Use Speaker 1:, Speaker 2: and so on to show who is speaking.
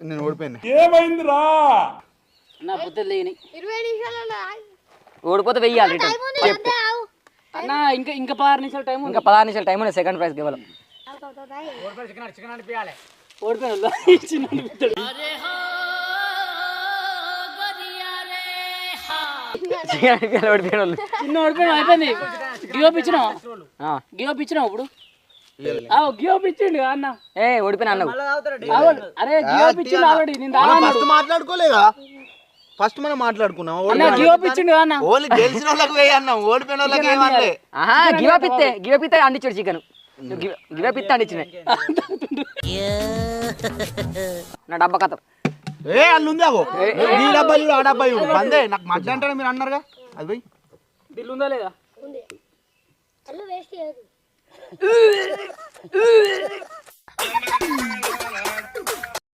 Speaker 1: నేను ఓడిపోయాను.
Speaker 2: ఏమైందిరా
Speaker 3: నా పొద్దులు లేని
Speaker 4: 20 నిమిషాలలో
Speaker 5: ఓడిపోతే వెయ్యాలి చెప్తే
Speaker 3: అన్న ఇంకా 16 నిమిషాలు టైం
Speaker 5: ఇంకా 16 నిమిషాలు టైం ఉంది సెకండ్ ప్రైజ్ కేవలం.
Speaker 3: ఓడిపోయిన చిన్న
Speaker 5: ఓడిపోయిన వాళ్ళు
Speaker 3: చిన్న ఓడిపోయిన అయిపోయింది. గివ్ అప్ ఇచ్చినావు ఇప్పుడు గివ్ అప్ ఇచ్చిండు అన్న.
Speaker 5: ఓడిపోయిన అన్నావు.
Speaker 3: అరే గివ్ అప్ ఇచ్చిండు ఆల్రెడీ. నేను
Speaker 1: ఫస్ట్ మాట్లాడుకోలేగా, ఫస్ట్ మనం మాట్లాడుకున్నాం.
Speaker 3: గివ్ అప్ ఇచ్చిండు అన్న.
Speaker 1: ఓన్లీ గెలిచిన వాళ్ళకి వేయి అన్నాం, ఓడిపోయిన వాళ్ళకి ఏమనలే.
Speaker 5: గివ్ అప్ ఇస్తే అందించాడు చికెన్. గివ్ అప్ ఇస్తే అందించినాయి నా డబ్బా కథ.
Speaker 1: అల్లు ఉంది అవో ఈ డబ్బా చూడు, ఆ డబ్బా చూడు బందే. నాకు మధ్య అంటారా మీరు అన్నారుగా, అది పోయి
Speaker 3: బిల్లు ఉందా లేదా?
Speaker 4: ఉంది. అల్లు వేస్ట్ చేయదు.